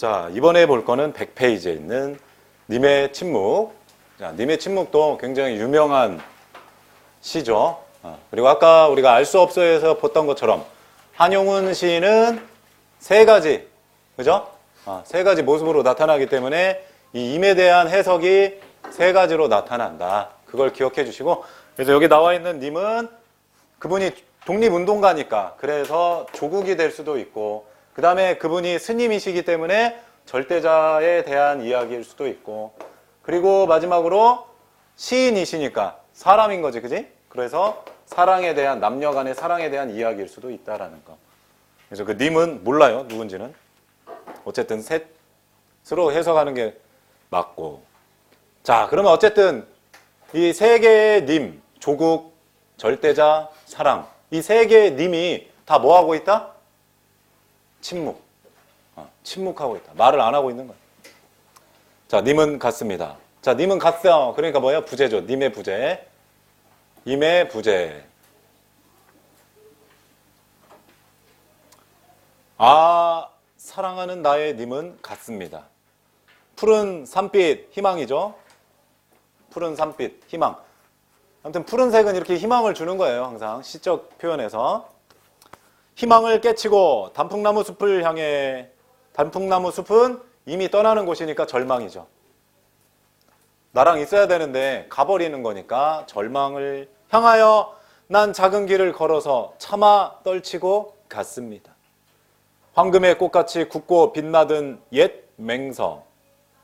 자, 이번에 볼 거는 100페이지에 있는 님의 침묵. 자, 님의 침묵도 굉장히 유명한 시죠. 그리고 아까 우리가 알 수 없어에서 봤던 것처럼 한용운 시인은 세 가지, 그죠? 세 가지 모습으로 나타나기 때문에 이 임에 대한 해석이 세 가지로 나타난다. 그걸 기억해 주시고, 그래서 여기 나와 있는 님은 그분이 독립운동가니까 그래서 조국이 될 수도 있고, 그 다음에 그분이 스님이시기 때문에 절대자에 대한 이야기일 수도 있고, 그리고 마지막으로 시인이시니까 사람인 거지, 그지? 그래서 사랑에 대한, 남녀 간의 사랑에 대한 이야기일 수도 있다라는 거. 그래서 그 님은 몰라요, 누군지는. 어쨌든 셋으로 해석하는 게 맞고. 자, 그러면 어쨌든 이 세 개의 님, 조국, 절대자, 사랑, 이 세 개의 님이 다 뭐 하고 있다? 침묵. 침묵하고 있다. 말을 안 하고 있는 거야. 자, 님은 같습니다. 자, 님은 같어요. 그러니까 뭐예요? 부재죠. 님의 부재. 임의 부재. 사랑하는 나의 님은 같습니다. 푸른 산빛, 희망이죠. 푸른 산빛, 희망. 아무튼 푸른색은 이렇게 희망을 주는 거예요. 항상 시적 표현에서. 희망을 깨치고 단풍나무 숲을 향해. 단풍나무 숲은 이미 떠나는 곳이니까 절망이죠. 나랑 있어야 되는데 가버리는 거니까 절망을 향하여 난 작은 길을 걸어서 차마 떨치고 갔습니다. 황금의 꽃같이 굳고 빛나던 옛 맹서.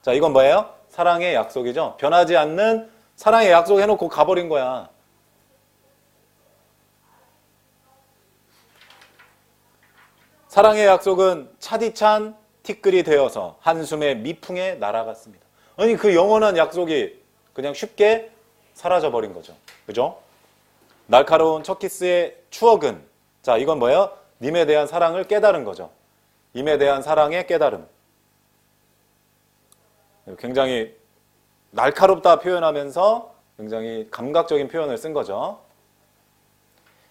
자, 이건 뭐예요? 사랑의 약속이죠. 변하지 않는 사랑의 약속 해놓고 가버린 거야. 사랑의 약속은 차디찬 티끌이 되어서 한숨의 미풍에 날아갔습니다. 아니, 그 영원한 약속이 그냥 쉽게 사라져버린 거죠. 그죠? 날카로운 첫 키스의 추억은, 자, 이건 뭐예요? 님에 대한 사랑을 깨달은 거죠. 님에 대한 사랑의 깨달음. 굉장히 날카롭다 표현하면서 굉장히 감각적인 표현을 쓴 거죠.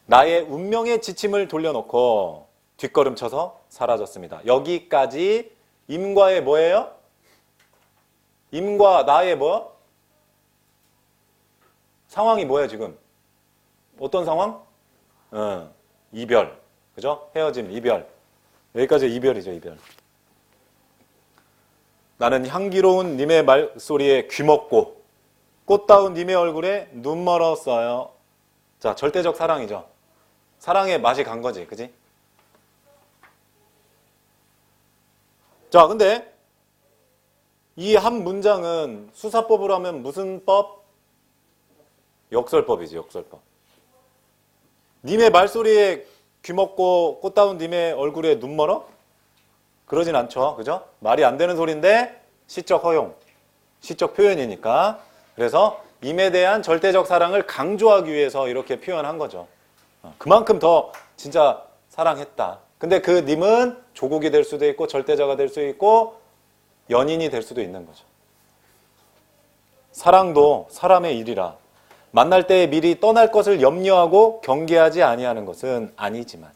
나의 운명의 지침을 돌려놓고 뒷걸음쳐서 사라졌습니다. 여기까지 임과의 뭐예요? 임과 나의 뭐? 상황이 뭐예요, 지금? 어떤 상황? 이별. 그죠? 헤어짐, 이별. 여기까지 이별이죠, 이별. 나는 향기로운 님의 말소리에 귀먹고 꽃다운 님의 얼굴에 눈 멀었어요. 자, 절대적 사랑이죠. 사랑의 맛이 간 거지, 그지? 자, 근데 이 한 문장은 수사법으로 하면 무슨 법? 역설법이지, 역설법. 님의 말소리에 귀먹고 꽃다운 님의 얼굴에 눈 멀어? 그러진 않죠. 그죠? 말이 안 되는 소리인데 시적 허용, 시적 표현이니까. 그래서 임에 대한 절대적 사랑을 강조하기 위해서 이렇게 표현한 거죠. 그만큼 더 진짜 사랑했다. 근데 그 님은 조국이 될 수도 있고 절대자가 될 수 있고 연인이 될 수도 있는 거죠. 사랑도 사람의 일이라 만날 때 미리 떠날 것을 염려하고 경계하지 아니하는 것은 아니지만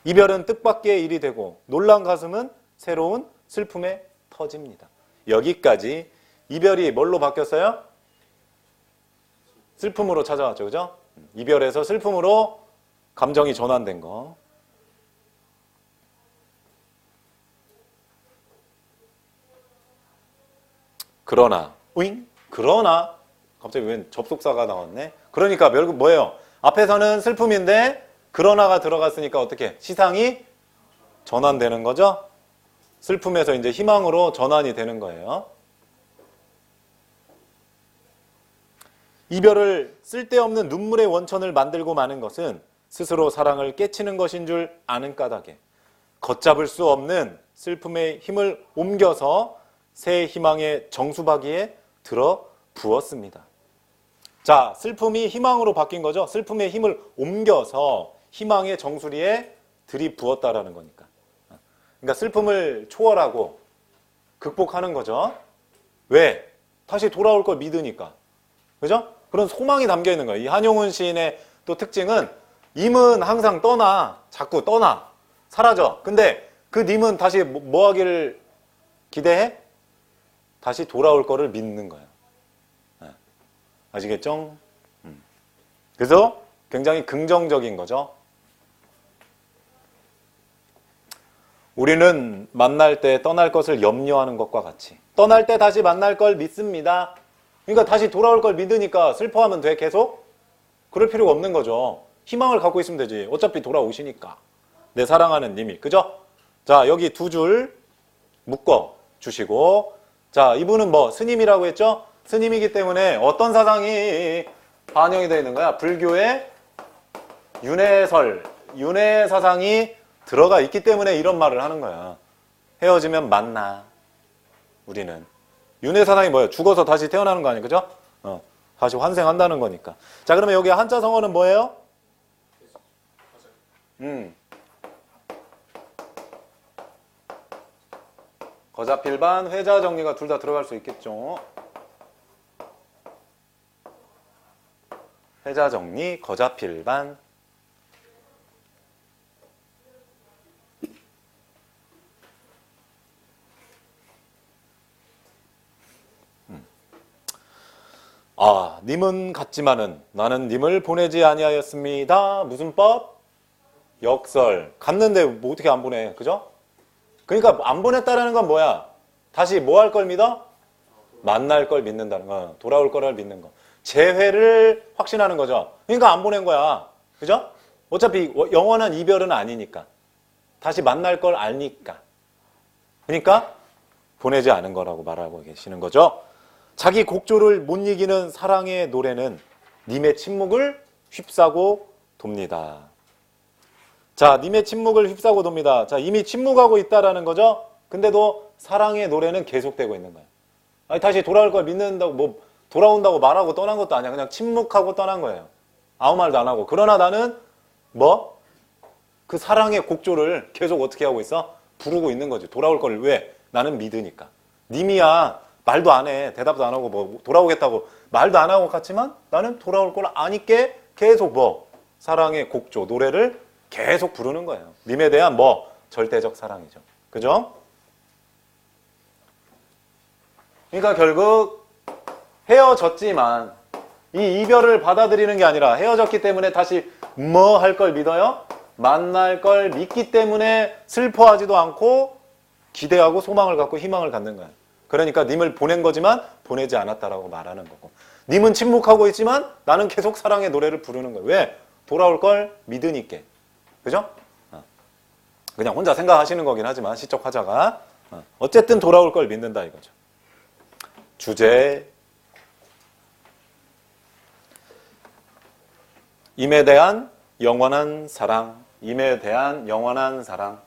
이별은 뜻밖의 일이 되고 놀란 가슴은 새로운 슬픔에 터집니다. 여기까지 이별이 뭘로 바뀌었어요? 슬픔으로 찾아왔죠. 그죠? 이별에서 슬픔으로 감정이 전환된 거. 그러나 그러나 갑자기 웬 접속사가 나왔네. 그러니까 뭐예요? 앞에서는 슬픔인데 그러나가 들어갔으니까 어떻게? 시상이 전환되는 거죠? 슬픔에서 이제 희망으로 전환이 되는 거예요. 이별을 쓸데없는 눈물의 원천을 만들고 마는 것은 스스로 사랑을 깨치는 것인 줄 아는 까닭에 걷잡을 수 없는 슬픔의 힘을 옮겨서 새 희망의 정수박이에 들어 부었습니다. 자, 슬픔이 희망으로 바뀐 거죠. 슬픔의 힘을 옮겨서 희망의 정수리에 들이부었다라는 거니까. 그러니까 슬픔을 초월하고 극복하는 거죠. 왜? 다시 돌아올 걸 믿으니까. 그죠? 그런 소망이 담겨 있는 거예요. 이 한용운 시인의 또 특징은 임은 항상 떠나, 자꾸 떠나, 사라져. 근데 그 님은 다시 뭐 하기를 기대해? 다시 돌아올 거를 믿는 거예요. 네. 아시겠죠? 그래서 굉장히 긍정적인 거죠. 우리는 만날 때 떠날 것을 염려하는 것과 같이 떠날 때 다시 만날 걸 믿습니다. 그러니까 다시 돌아올 걸 믿으니까 슬퍼하면 돼 계속? 그럴 필요가 없는 거죠. 희망을 갖고 있으면 되지. 어차피 돌아오시니까. 내 사랑하는 님이. 그죠? 자, 여기 두 줄 묶어 주시고, 자, 이분은 뭐 스님이라고 했죠? 스님이기 때문에 어떤 사상이 반영이 되어 있는 거야? 불교의 윤회설, 윤회 사상이 들어가 있기 때문에 이런 말을 하는 거야. 헤어지면 만나. 우리는. 윤회 사상이 뭐예요? 죽어서 다시 태어나는 거 아니에요? 그죠? 다시 환생한다는 거니까. 자, 그러면 여기 한자 성어는 뭐예요? 거자필반, 회자 정리가 둘 다 들어갈 수 있겠죠. 회자 정리, 거자필반. 아, 님은 갔지만은 나는 님을 보내지 아니하였습니다. 무슨 법? 역설. 갔는데 뭐 어떻게 안 보내? 그죠? 그러니까 안 보냈다라는 건 뭐야? 다시 뭐 할 걸 믿어? 만날 걸 믿는다는 거. 돌아올 거를 믿는 거. 재회를 확신하는 거죠. 그러니까 안 보낸 거야. 그죠? 어차피 영원한 이별은 아니니까. 다시 만날 걸 아니까. 그러니까 보내지 않은 거라고 말하고 계시는 거죠. 자기 곡조를 못 이기는 사랑의 노래는 님의 침묵을 휩싸고 돕니다. 자, 님의 침묵을 휩싸고 돕니다. 자, 이미 침묵하고 있다라는 거죠. 근데도 사랑의 노래는 계속되고 있는 거예요. 아니, 다시 돌아올 걸 믿는다고 뭐 돌아온다고 말하고 떠난 것도 아니야. 그냥 침묵하고 떠난 거예요. 아무 말도 안 하고. 그러나 나는 뭐? 그 사랑의 곡조를 계속 어떻게 하고 있어? 부르고 있는 거지. 돌아올 걸 왜? 나는 믿으니까. 님이야. 말도 안 해. 대답도 안 하고 뭐 돌아오겠다고 말도 안 하고 갔지만 나는 돌아올 걸 아니께 계속 뭐 사랑의 곡조, 노래를 계속 부르는 거예요. 님에 대한 뭐 절대적 사랑이죠. 그죠? 그러니까 결국 헤어졌지만 이 이별을 받아들이는 게 아니라 헤어졌기 때문에 다시 뭐 할 걸 믿어요? 만날 걸 믿기 때문에 슬퍼하지도 않고 기대하고 소망을 갖고 희망을 갖는 거예요. 그러니까 님을 보낸 거지만 보내지 않았다라고 말하는 거고, 님은 침묵하고 있지만 나는 계속 사랑의 노래를 부르는 거예요. 왜? 돌아올 걸 믿으니까. 그죠? 그냥 혼자 생각하시는 거긴 하지만 시적 화자가 어쨌든 돌아올 걸 믿는다 이거죠. 주제, 임에 대한 영원한 사랑. 임에 대한 영원한 사랑.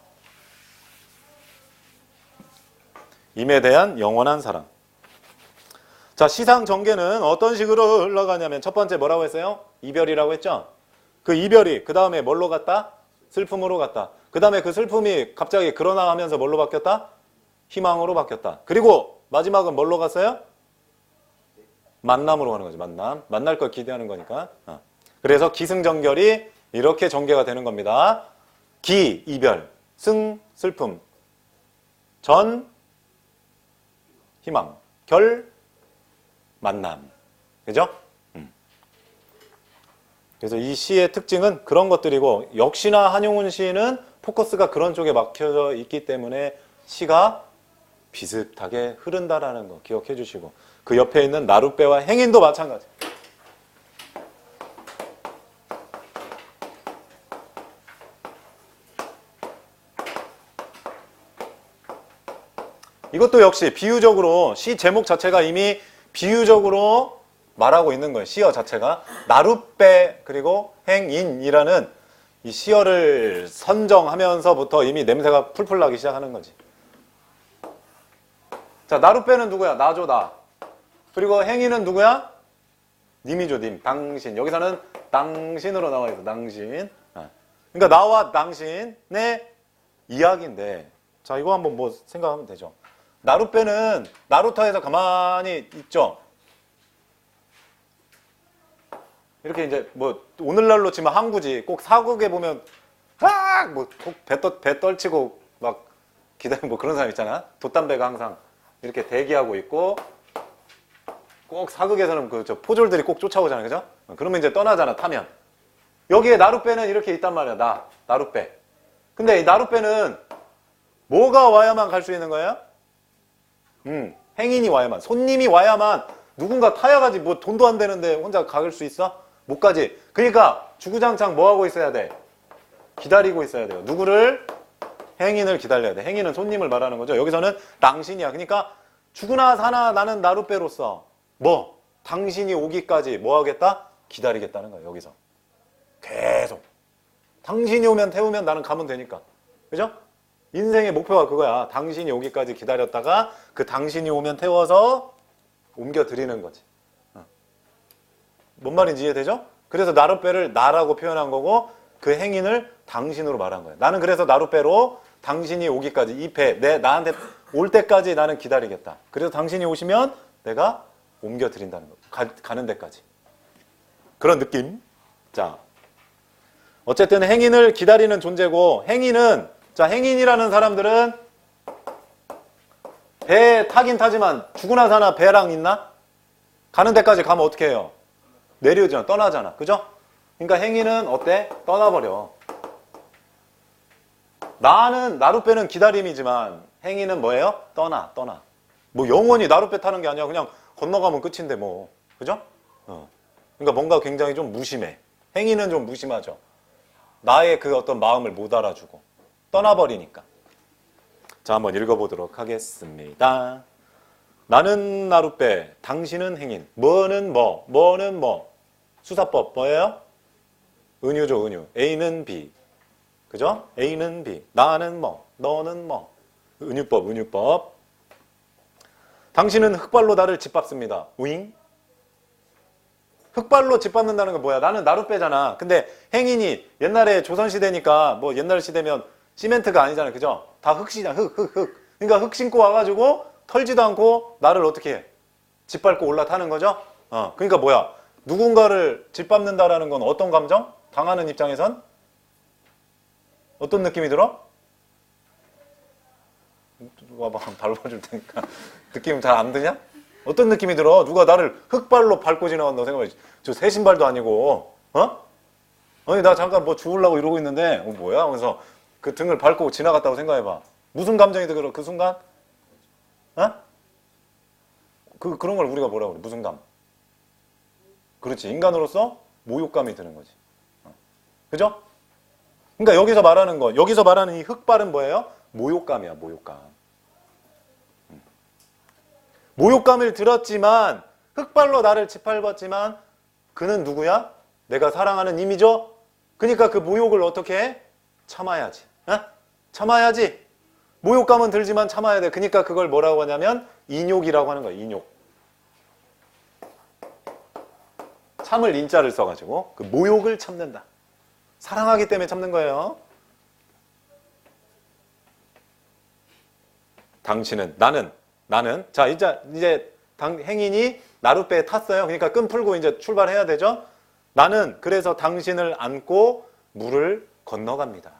임에 대한 영원한 사랑. 자, 시상 전개는 어떤 식으로 흘러가냐면 첫 번째 뭐라고 했어요? 이별이라고 했죠? 그 이별이 그 다음에 뭘로 갔다? 슬픔으로 갔다. 그 다음에 그 슬픔이 갑자기 그러나가면서 뭘로 바뀌었다? 희망으로 바뀌었다. 그리고 마지막은 뭘로 갔어요? 만남으로 가는 거죠. 만남. 만날 걸 기대하는 거니까. 그래서 기승전결이 이렇게 전개가 되는 겁니다. 기, 이별. 승, 슬픔. 전, 희망. 결, 만남. 그죠? 그래서 이 시의 특징은 그런 것들이고, 역시나 한용운 시는 포커스가 그런 쪽에 막혀져 있기 때문에 시가 비슷하게 흐른다라는 거 기억해 주시고, 그 옆에 있는 나룻배와 행인도 마찬가지. 이것도 역시 비유적으로 시 제목 자체가 이미 비유적으로 말하고 있는 거예요. 시어 자체가. 나룻배 그리고 행인이라는 이 시어를 선정하면서부터 이미 냄새가 풀풀 나기 시작하는 거지. 자, 나룻배는 누구야? 나죠, 나. 그리고 행인은 누구야? 님이죠, 님. 당신. 여기서는 당신으로 나와 있어. 당신. 그러니까 나와 당신의 이야기인데, 자, 이거 한번 뭐 생각하면 되죠. 나룻배는 나루터에서 가만히 있죠. 이렇게 이제 뭐 오늘날로 치면 항구지. 꼭 사극에 보면 뭐 배 떨치고 막 뭐 그런 사람 있잖아. 돛담배가 항상 이렇게 대기하고 있고, 꼭 사극에서는 저 포졸들이 꼭 쫓아오잖아요. 그죠? 그러면 이제 떠나잖아, 타면. 여기에 나룻배는 이렇게 있단 말이야, 나룻배. 근데 이 나룻배는 뭐가 와야만 갈 수 있는 거예요? 행인이 와야만, 손님이 와야만, 누군가 타야 가지. 뭐 돈도 안 되는데 혼자 갈 수 있어? 못 가지. 그러니까 주구장창 뭐 하고 있어야 돼? 기다리고 있어야 돼요. 누구를? 행인을 기다려야 돼. 행인은 손님을 말하는 거죠. 여기서는 당신이야. 그러니까 죽으나 사나 나는 나룻배로서 뭐? 당신이 오기까지 뭐 하겠다? 기다리겠다는 거예요. 여기서. 계속. 당신이 오면 태우면 나는 가면 되니까. 그죠? 인생의 목표가 그거야. 당신이 오기까지 기다렸다가 그 당신이 오면 태워서 옮겨드리는 거지. 뭔 말인지 이해되죠? 그래서 나룻배를 나라고 표현한 거고 그 행인을 당신으로 말한 거예요. 나는 그래서 나룻배로 당신이 오기까지 이 배, 나한테 올 때까지 나는 기다리겠다. 그래서 당신이 오시면 내가 옮겨드린다는 거. 가는 데까지. 그런 느낌. 자, 어쨌든 행인을 기다리는 존재고 행인은 자, 행인이라는 사람들은 배 타긴 타지만 죽으나 사나 배랑 있나? 가는 데까지 가면 어떻게 해요? 내려오잖아. 떠나잖아. 그죠? 그러니까 행인은 어때? 떠나버려. 나룻배는 기다림이지만 행인은 뭐예요? 떠나. 뭐 영원히 나룻배 타는 게 아니야. 그냥 건너가면 끝인데 뭐. 그죠? 그러니까 뭔가 굉장히 좀 무심해. 행인은 좀 무심하죠. 나의 그 어떤 마음을 못 알아주고. 떠나버리니까. 자, 한번 읽어보도록 하겠습니다. 나는 나룻배, 당신은 행인. 뭐는 뭐, 뭐는 뭐. 수사법 뭐예요? 은유죠, 은유. A는 B. 그죠? A는 B. 나는 뭐, 너는 뭐. 은유법. 당신은 흙발로 나를 짓밟습니다. 우잉? 흙발로 짓밟는다는 건 뭐야? 나는 나룻배잖아. 근데 행인이 옛날에 조선시대니까 뭐 옛날 시대면 시멘트가 아니잖아요. 그죠? 다 흙이잖아. 흙. 그러니까 흙 신고 와가지고 털지도 않고 나를 어떻게 해? 짓밟고 올라타는 거죠? 그러니까 뭐야? 누군가를 짓밟는다라는 건 어떤 감정? 당하는 입장에선? 어떤 느낌이 들어? 누가 막 밟아줄 테니까 느낌 잘 안 드냐? 어떤 느낌이 들어? 누가 나를 흙발로 밟고 지나간다고 생각해. 저 새 신발도 아니고, 아니, 나 잠깐 뭐 주우려고 이러고 있는데, 뭐야? 하면서 그 등을 밟고 지나갔다고 생각해봐. 무슨 감정이 들어, 그 순간? 그런 걸 우리가 뭐라고 그래? 무슨 감? 그렇지. 인간으로서 모욕감이 드는 거지. 그죠? 그러니까 여기서 말하는 이 흙발은 뭐예요? 모욕감이야, 모욕감. 모욕감을 들었지만, 흙발로 나를 짓밟았지만, 그는 누구야? 내가 사랑하는 이미죠? 그러니까 그 모욕을 어떻게 해? 참아야지. 참아야지. 모욕감은 들지만 참아야 돼. 그러니까 그걸 뭐라고 하냐면, 인욕이라고 하는 거야, 인욕. 참을 인자를 써가지고, 그 모욕을 참는다. 사랑하기 때문에 참는 거예요. 당신은, 나는. 자, 이제 행인이 나룻배에 탔어요. 그러니까 끈 풀고 이제 출발해야 되죠. 나는 그래서 당신을 안고 물을 건너갑니다.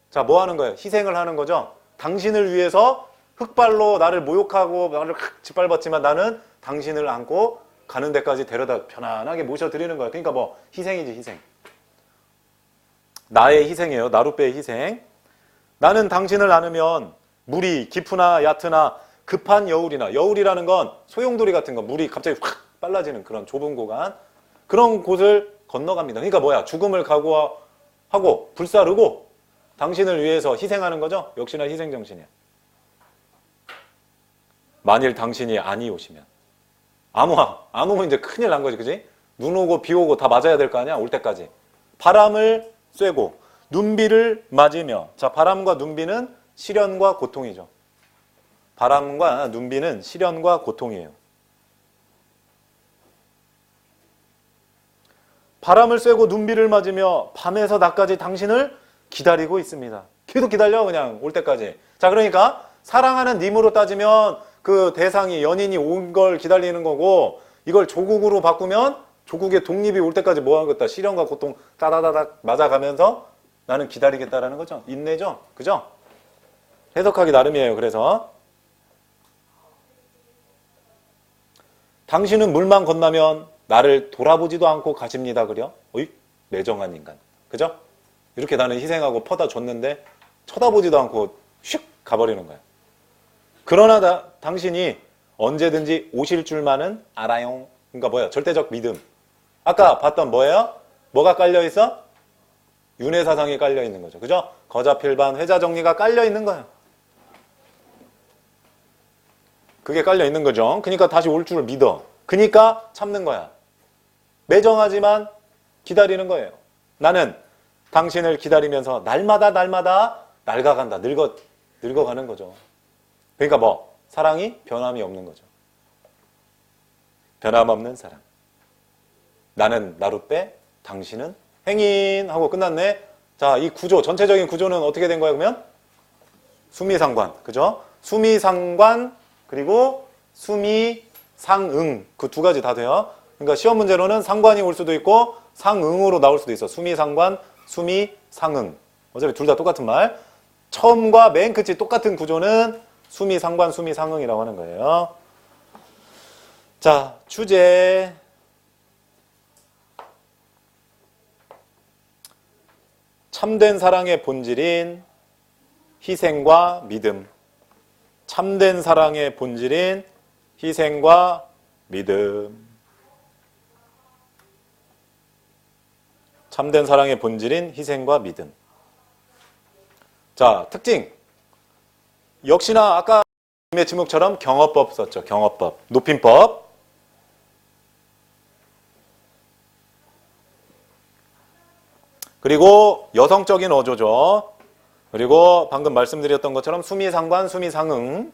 자, 뭐 하는 거예요? 희생을 하는 거죠. 당신을 위해서 흙발로 나를 모욕하고 나를 짓밟았지만 나는 당신을 안고 가는 데까지 데려다 편안하게 모셔드리는 거예요. 그러니까 뭐 희생이지, 희생. 나의 희생이에요. 나룻배의 희생. 나는 당신을 안으면 물이 깊으나 얕으나 급한 여울이라는 건 소용돌이 같은 거, 물이 갑자기 확 빨라지는 그런 좁은 구간, 그런 곳을 건너갑니다. 그러니까 뭐야? 죽음을 각오하고 불사르고 당신을 위해서 희생하는 거죠. 역시나 희생정신이야. 만일 당신이 아니 오시면 안 오면 이제 큰일 난 거지, 그지? 눈 오고 비 오고 다 맞아야 될 거 아니야, 올 때까지. 바람을 쐬고 눈비를 맞으며. 자, 바람과 눈비는 시련과 고통이죠. 바람과 눈비는 시련과 고통이에요. 바람을 쐬고 눈비를 맞으며 밤에서 낮까지 당신을 기다리고 있습니다. 계속 기다려, 그냥 올 때까지. 자, 그러니까 사랑하는 님으로 따지면 그 대상이, 연인이 온 걸 기다리는 거고, 이걸 조국으로 바꾸면 조국의 독립이 올 때까지 뭐 하겠다? 시련과 고통 따다다닥 맞아가면서 나는 기다리겠다라는 거죠. 인내죠. 그죠? 해석하기 나름이에요. 그래서 당신은 물만 건너면 나를 돌아보지도 않고 가십니다. 그려? 어이? 매정한 인간. 그죠? 이렇게 나는 희생하고 퍼다 줬는데 쳐다보지도 않고 슉 가버리는 거야. 그러나 당신이 언제든지 오실 줄만은 알아요. 그러니까 뭐야? 절대적 믿음. 아까 봤던 뭐예요? 뭐가 깔려있어? 윤회사상이 깔려있는 거죠. 그죠? 거자필반, 회자정리가 깔려있는 거예요. 그게 깔려있는 거죠. 그러니까 다시 올 줄을 믿어. 그러니까 참는 거야. 매정하지만 기다리는 거예요. 나는 당신을 기다리면서 날마다 낡아간다. 늙어가는 거죠. 그러니까 뭐? 사랑이 변함이 없는 거죠. 변함없는 사랑. 나는 나룻배, 당신은 행인 하고 끝났네. 자, 이 구조, 전체적인 구조는 어떻게 된 거야 그러면? 수미상관. 그죠? 수미상관 그리고 수미상응. 그 두 가지 다 돼요. 그러니까 시험 문제로는 상관이 올 수도 있고 상응으로 나올 수도 있어. 수미상관, 수미상응. 어차피 둘 다 똑같은 말. 처음과 맨 끝이 똑같은 구조는 수미상관, 수미상응이라고 하는 거예요. 자, 주제. 참된 사랑의 본질인 희생과 믿음. 참된 사랑의 본질인 희생과 믿음. 참된 사랑의 본질인 희생과 믿음. 자, 특징. 역시나 아까 님의 지목처럼 경어법 썼죠. 경어법. 높임법. 그리고 여성적인 어조죠. 그리고 방금 말씀드렸던 것처럼 수미상관, 수미상응.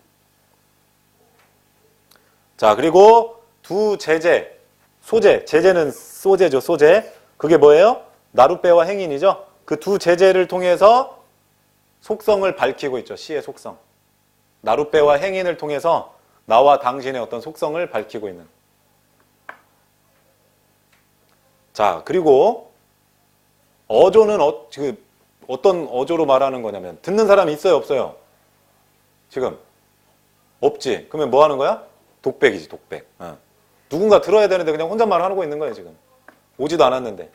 자, 그리고 두 제재. 소재. 제재는 소재죠. 소재. 그게 뭐예요? 나룻배와 행인이죠. 그 두 제재를 통해서 속성을 밝히고 있죠. 시의 속성. 나룻배와 행인을 통해서 나와 당신의 어떤 속성을 밝히고 있는. 자, 그리고 어조는 어떤 어조로 말하는 거냐면 듣는 사람이 있어요, 없어요? 지금 없지. 그러면 뭐 하는 거야? 독백이지, 독백. 누군가 들어야 되는데 그냥 혼잣말 하고 있는 거예요, 지금. 오지도 않았는데.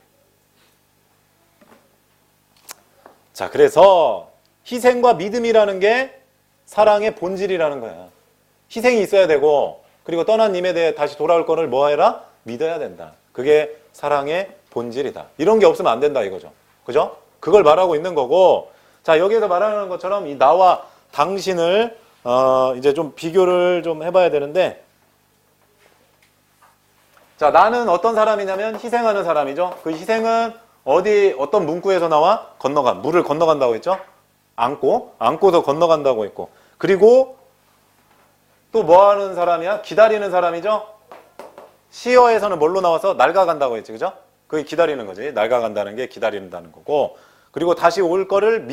자, 그래서 희생과 믿음이라는 게 사랑의 본질이라는 거야. 희생이 있어야 되고 그리고 떠난 님에 대해 다시 돌아올 거를 뭐 해라? 믿어야 된다. 그게 사랑의 본질이다. 이런 게 없으면 안 된다 이거죠. 그죠? 그걸 말하고 있는 거고, 자, 여기에서 말하는 것처럼 이 나와 당신을 이제 좀 비교를 좀 해봐야 되는데, 자, 나는 어떤 사람이냐면 희생하는 사람이죠. 그 희생은 어떤 문구에서 나와? 건너간, 물을 건너간다고 했죠? 안고서 건너간다고 했고, 그리고 또 뭐 하는 사람이야? 기다리는 사람이죠? 시어에서는 뭘로 나와서 낡아간다고 했지, 그죠? 그게 기다리는 거지. 낡아간다는 게 기다린다는 거고, 그리고 다시 올 거를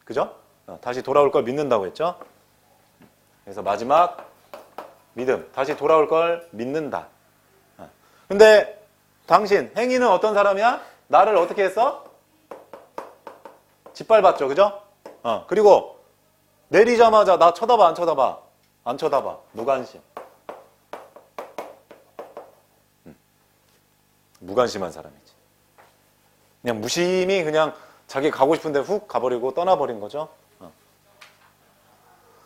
그죠? 다시 돌아올 걸 믿는다고 했죠? 그래서 마지막 믿음. 다시 돌아올 걸 믿는다. 근데 당신, 행위는 어떤 사람이야? 나를 어떻게 했어? 짓밟았죠, 그죠? 그리고 내리자마자 나 쳐다봐, 안 쳐다봐? 안 쳐다봐. 무관심. 무관심한 사람이지. 그냥 무심히 그냥 자기 가고 싶은데 훅 가버리고 떠나버린 거죠.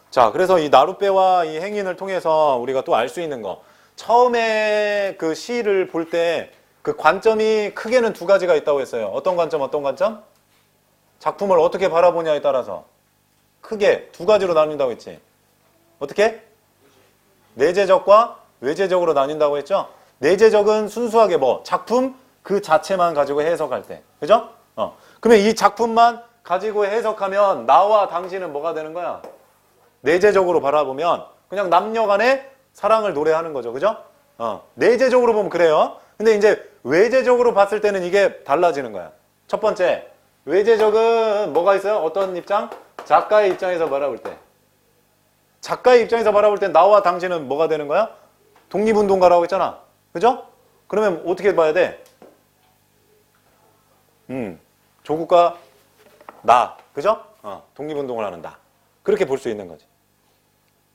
자, 그래서 이 나룻배와 이 행인을 통해서 우리가 또 알 수 있는 거. 처음에 그 시를 볼 때 그 관점이 크게는 두 가지가 있다고 했어요. 어떤 관점, 어떤 관점? 작품을 어떻게 바라보냐에 따라서 크게 두 가지로 나뉜다고 했지. 어떻게? 내재적과 외재적으로 나뉜다고 했죠. 내재적은 순수하게 뭐 작품 그 자체만 가지고 해석할 때, 그죠? 그러면 이 작품만 가지고 해석하면 나와 당신은 뭐가 되는 거야? 내재적으로 바라보면 그냥 남녀간의 사랑을 노래하는 거죠, 그죠? 내재적으로 보면 그래요. 근데 이제 외재적으로 봤을 때는 이게 달라지는 거야. 첫 번째, 외재적은 뭐가 있어요? 어떤 입장? 작가의 입장에서 바라볼 때. 작가의 입장에서 바라볼 때 나와 당신은 뭐가 되는 거야? 독립운동가라고 했잖아. 그죠? 그러면 어떻게 봐야 돼? 조국과 나. 그죠? 독립운동을 하는 나. 그렇게 볼 수 있는 거지.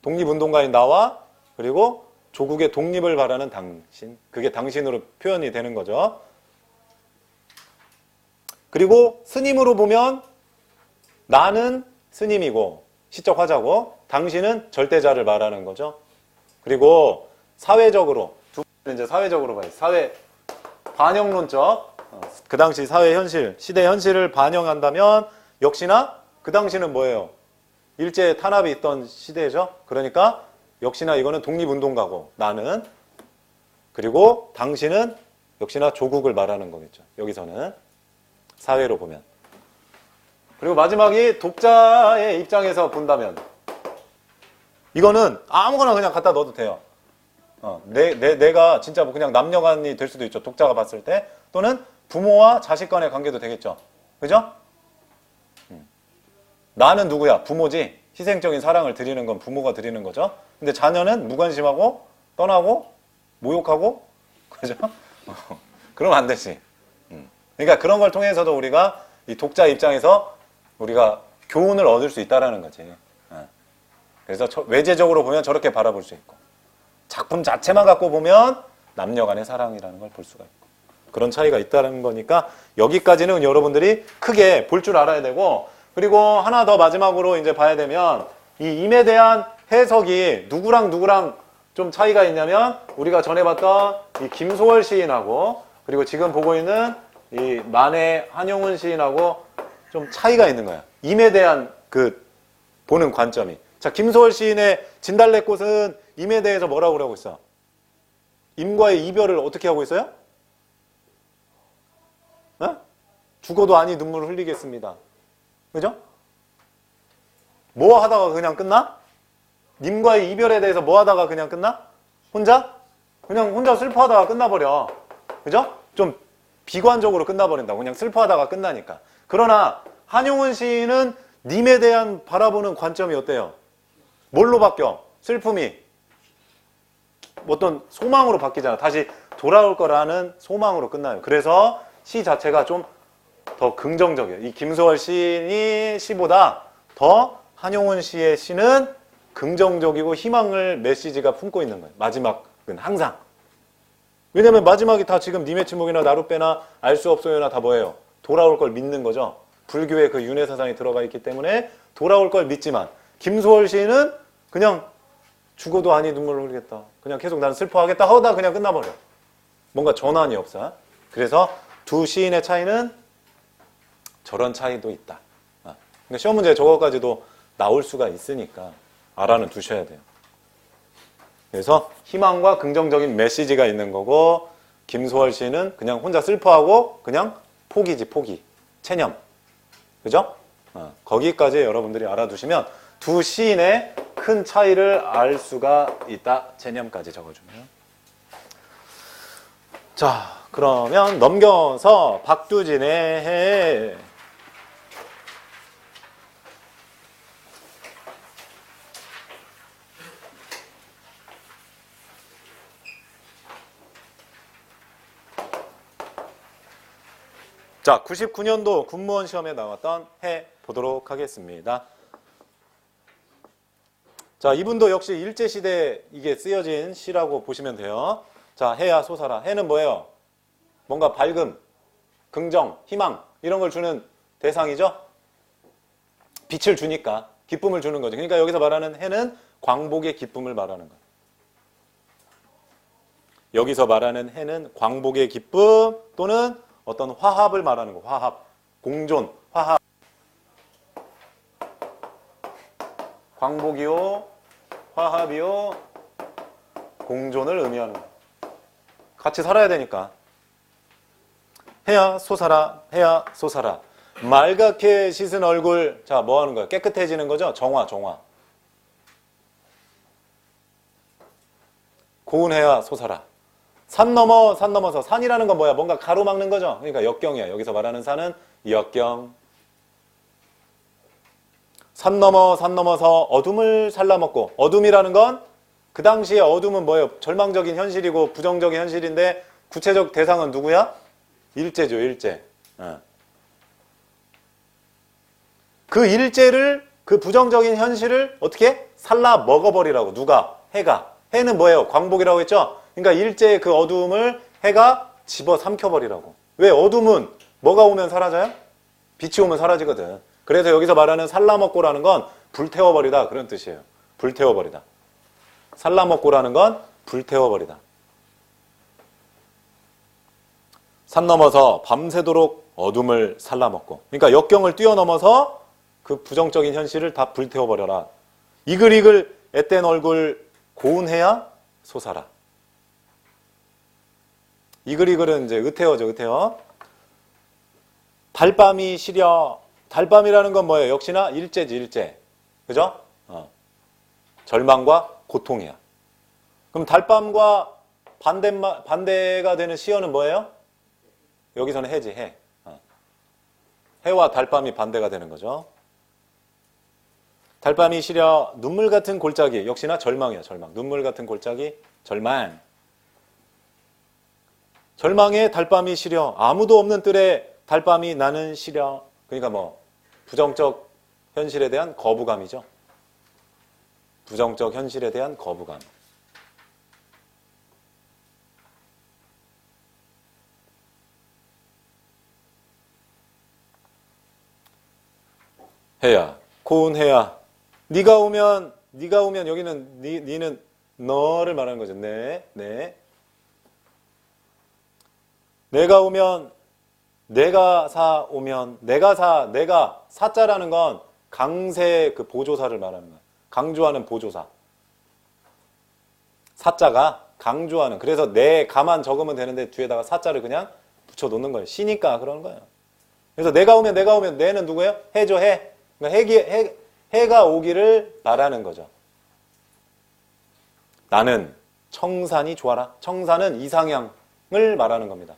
독립운동가인 나와 그리고 조국의 독립을 바라는 당신, 그게 당신으로 표현이 되는 거죠. 그리고 스님으로 보면 나는 스님이고 시적 화자고 당신은 절대자를 말하는 거죠. 그리고 사회적으로 두 번째는 이제 사회적으로 봐요. 사회 반영론적 그 당시 사회 현실, 시대 현실을 반영한다면 역시나 그 당시는 뭐예요? 일제 탄압이 있던 시대죠. 그러니까 역시나 이거는 독립운동가고 나는 그리고 당신은 역시나 조국을 말하는 거겠죠. 여기서는 사회로 보면. 그리고 마지막이 독자의 입장에서 본다면 이거는 아무거나 그냥 갖다 넣어도 돼요. 내가 진짜 뭐 그냥 남녀간이 될 수도 있죠. 독자가 봤을 때. 또는 부모와 자식 간의 관계도 되겠죠. 그죠? 나는 누구야? 부모지. 희생적인 사랑을 드리는 건 부모가 드리는 거죠. 근데 자녀는 무관심하고 떠나고 모욕하고 그죠? 그러면 안 되지. 그러니까 그런 걸 통해서도 우리가 이 독자 입장에서 우리가 교훈을 얻을 수 있다라는 거지. 그래서 외제적으로 보면 저렇게 바라볼 수 있고 작품 자체만 갖고 보면 남녀 간의 사랑이라는 걸 볼 수가 있고 그런 차이가 있다는 거니까 여기까지는 여러분들이 크게 볼 줄 알아야 되고 그리고 하나 더 마지막으로 이제 봐야 되면 이 임에 대한 해석이 누구랑 좀 차이가 있냐면 우리가 전에 봤던 이 김소월 시인하고 그리고 지금 보고 있는 이 만해 한용운 시인하고 좀 차이가 있는 거야. 임에 대한 그 보는 관점이. 자, 김소월 시인의 진달래꽃은 임에 대해서 뭐라고 그러고 있어? 임과의 이별을 어떻게 하고 있어요? 죽어도 아니 눈물을 흘리겠습니다. 그죠? 뭐 하다가 그냥 끝나? 님과의 이별에 대해서 뭐 하다가 그냥 끝나? 혼자? 그냥 혼자 슬퍼하다가 끝나버려. 그죠? 좀 비관적으로 끝나버린다고. 그냥 슬퍼하다가 끝나니까. 그러나 한용운 시인은 님에 대한 바라보는 관점이 어때요? 뭘로 바뀌어? 슬픔이 어떤 소망으로 바뀌잖아. 다시 돌아올 거라는 소망으로 끝나요. 그래서 시 자체가 좀 더 긍정적이에요. 이 김소월 시인이 시보다 더 한용운 씨의 시는 긍정적이고 희망을 메시지가 품고 있는 거예요. 마지막은 항상. 왜냐면 마지막이 다 지금 님의 침묵이나 나룻배나 알 수 없어요나 다 뭐예요? 돌아올 걸 믿는 거죠. 불교의 그 윤회 사상이 들어가 있기 때문에 돌아올 걸 믿지만 김소월 시인은 그냥 죽어도 아니 눈물을 흘리겠다. 그냥 계속 나는 슬퍼하겠다 하다 그냥 끝나버려. 뭔가 전환이 없어. 그래서 두 시인의 차이는 저런 차이도 있다. 그러니까 시험 문제에 저거까지도 나올 수가 있으니까 알아는 두셔야 돼요. 그래서 희망과 긍정적인 메시지가 있는 거고 김소월 시인은 그냥 혼자 슬퍼하고 그냥 포기지 포기. 체념. 그죠? 거기까지 여러분들이 알아두시면 두 시인의 큰 차이를 알 수가 있다. 체념까지 적어주면. 자, 그러면 넘겨서 박두진의 해. 자, 99년도 군무원 시험에 나왔던 해 보도록 하겠습니다. 자, 이분도 역시 일제시대에 이게 쓰여진 시라고 보시면 돼요. 자, 해야 솟아라. 해는 뭐예요? 뭔가 밝음, 긍정, 희망 이런 걸 주는 대상이죠. 빛을 주니까 기쁨을 주는 거죠. 그러니까 여기서 말하는 해는 광복의 기쁨을 말하는 거예요. 여기서 말하는 해는 광복의 기쁨 또는 어떤 화합을 말하는 거. 화합, 공존, 화합. 광복이요, 화합이요, 공존을 의미하는 거. 같이 살아야 되니까. 해야 솟아라, 해야 솟아라. 말갛게 씻은 얼굴. 자, 뭐 하는 거야? 깨끗해지는 거죠? 정화, 정화. 고운 해야 솟아라. 산 넘어, 산 넘어서. 산이라는 건 뭐야? 뭔가 가로막는 거죠? 그러니까 역경이야. 여기서 말하는 산은 역경. 산 넘어, 산 넘어서 어둠을 살라먹고. 어둠이라는 건 그 당시에 어둠은 뭐예요? 절망적인 현실이고 부정적인 현실인데 구체적 대상은 누구야? 일제죠, 일제. 그 일제를 그 부정적인 현실을 어떻게? 살라 먹어버리라고. 누가? 해가. 해는 뭐예요? 광복이라고 했죠? 그러니까 일제의 그 어두움을 해가 집어 삼켜버리라고. 왜? 어둠은 뭐가 오면 사라져요? 빛이 오면 사라지거든. 그래서 여기서 말하는 살라먹고라는 건 불태워버리다 그런 뜻이에요. 불태워버리다. 살라먹고라는 건 불태워버리다. 산 넘어서 밤새도록 어둠을 살라먹고. 그러니까 역경을 뛰어넘어서 그 부정적인 현실을 다 불태워버려라. 이글이글 앳된 얼굴 고운해야 솟아라. 이글이글은 이제 의태어죠, 의태어. 달밤이 시려. 달밤이라는 건 뭐예요? 역시나 일제지, 일제. 그죠? 절망과 고통이야. 그럼 달밤과 반대가 되는 시어는 뭐예요? 여기서는 해지, 해. 해와 달밤이 반대가 되는 거죠. 달밤이 시려 눈물 같은 골짜기. 역시나 절망이야, 절망. 눈물 같은 골짜기, 절망. 절망에 달밤이 시려. 아무도 없는 뜰에 달밤이 나는 시려. 그러니까 뭐 부정적 현실에 대한 거부감이죠. 부정적 현실에 대한 거부감. 해야, 고운 해야. 네가 오면 여기는 니는 너를 말하는 거죠. 네. 내가 오면, 내가 사 오면, 내가 사자라는 건 강세 그 보조사를 말하는 거야. 강조하는 보조사. 사자가 강조하는. 그래서 내가만 적으면 되는데 뒤에다가 사자를 그냥 붙여 놓는 거예요. 시니까 그러는 거예요. 그래서 내가 오면 내는 누구예요? 해죠, 해. 그러니까 해가 오기를 바라는 거죠. 나는 청산이 좋아라. 청산은 이상향을 말하는 겁니다.